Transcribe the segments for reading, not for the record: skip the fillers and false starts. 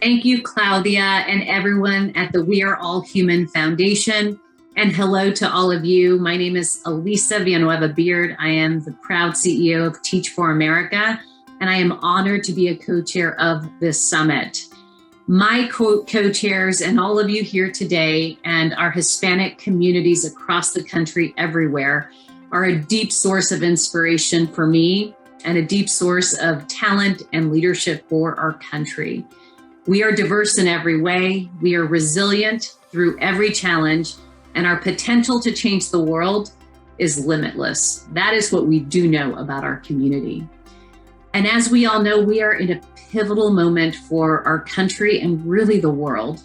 Thank you, Claudia, and everyone at the We Are All Human Foundation. And hello to all of you. My name is Elisa Villanueva Beard. I am the proud CEO of Teach for America, and I am honored to be a co-chair of this summit. My co-chairs and all of you here today and our Hispanic communities across the country everywhere are a deep source of inspiration for me and a deep source of talent and leadership for our country. We are diverse in every way. We are resilient through every challenge, and our potential to change the world is limitless. That is what we do know about our community. And as we all know, we are in a pivotal moment for our country and really the world.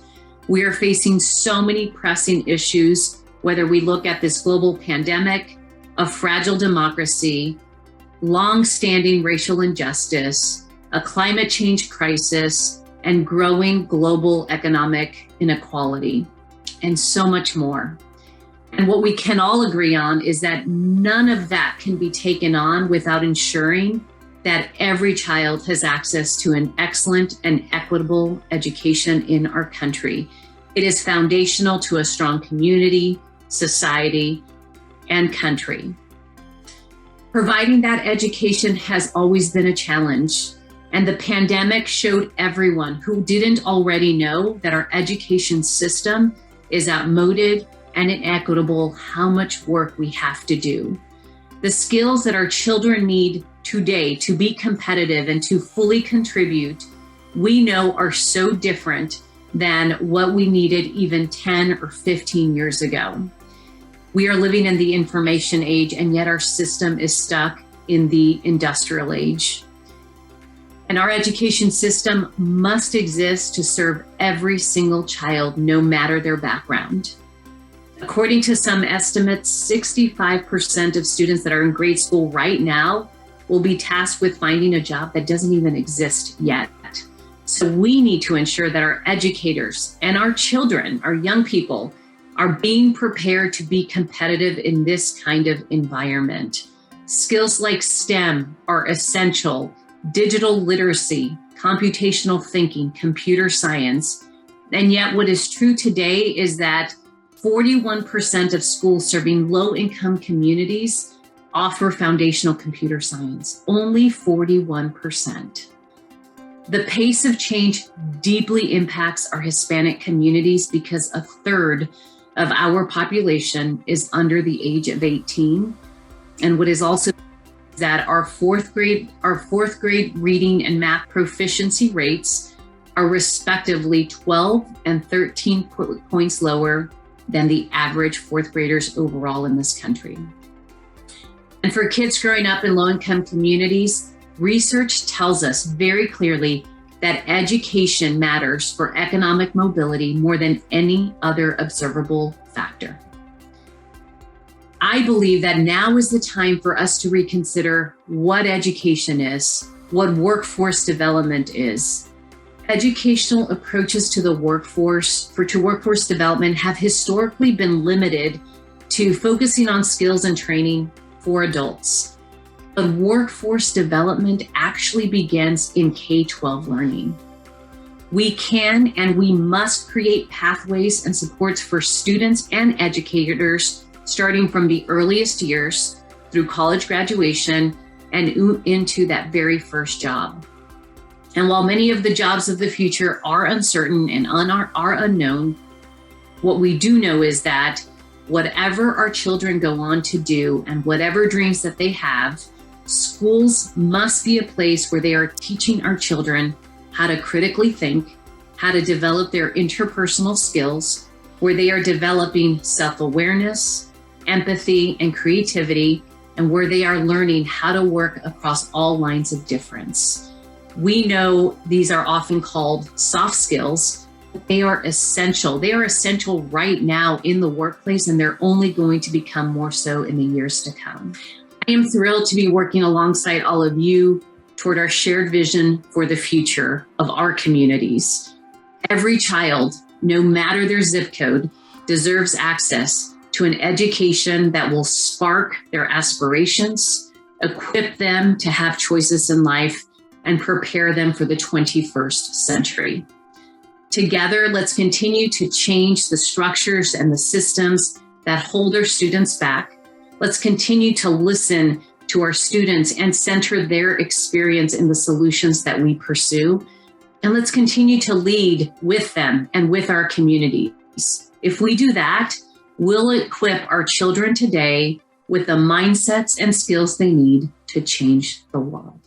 We are facing so many pressing issues, whether we look at this global pandemic, a fragile democracy, long-standing racial injustice, a climate change crisis, and growing global economic inequality, and so much more. And what we can all agree on is that none of that can be taken on without ensuring that every child has access to an excellent and equitable education in our country. It is foundational to a strong community, society, and country. Providing that education has always been a challenge. And the pandemic showed everyone who didn't already know that our education system is outmoded and inequitable how much work we have to do. The skills that our children need today to be competitive and to fully contribute, we know are so different than what we needed even 10 or 15 years ago. We are living in the information age, and yet our system is stuck in the industrial age. And our education system must exist to serve every single child, no matter their background. According to some estimates, 65% of students that are in grade school right now will be tasked with finding a job that doesn't even exist yet. So we need to ensure that our educators and our children, our young people, are being prepared to be competitive in this kind of environment. Skills like STEM are essential. Digital literacy, computational thinking, computer science. And yet what is true today is that 41% of schools serving low-income communities offer foundational computer science, only 41%. The pace of change deeply impacts our Hispanic communities because a third of our population is under the age of 18. And what is also that our fourth grade reading and math proficiency rates are respectively 12 and 13 points lower than the average fourth graders overall in this country. And for kids growing up in low-income communities, research tells us very clearly that education matters for economic mobility more than any other observable factor. I believe that now is the time for us to reconsider what education is, what workforce development is. Educational approaches to the workforce development have historically been limited to focusing on skills and training for adults. But workforce development actually begins in K-12 learning. We can and we must create pathways and supports for students and educators starting from the earliest years through college graduation and into that very first job. And while many of the jobs of the future are uncertain and are unknown, what we do know is that whatever our children go on to do and whatever dreams that they have, schools must be a place where they are teaching our children how to critically think, how to develop their interpersonal skills, where they are developing self-awareness, empathy, and creativity, and where they are learning how to work across all lines of difference. We know these are often called soft skills. They are essential. They are essential right now in the workplace, and they're only going to become more so in the years to come. I am thrilled to be working alongside all of you toward our shared vision for the future of our communities. Every child, no matter their zip code, deserves access to an education that will spark their aspirations, equip them to have choices in life, and prepare them for the 21st century. Together, let's continue to change the structures and the systems that hold our students back. Let's continue to listen to our students and center their experience in the solutions that we pursue. And let's continue to lead with them and with our communities. If we do that, we'll equip our children today with the mindsets and skills they need to change the world.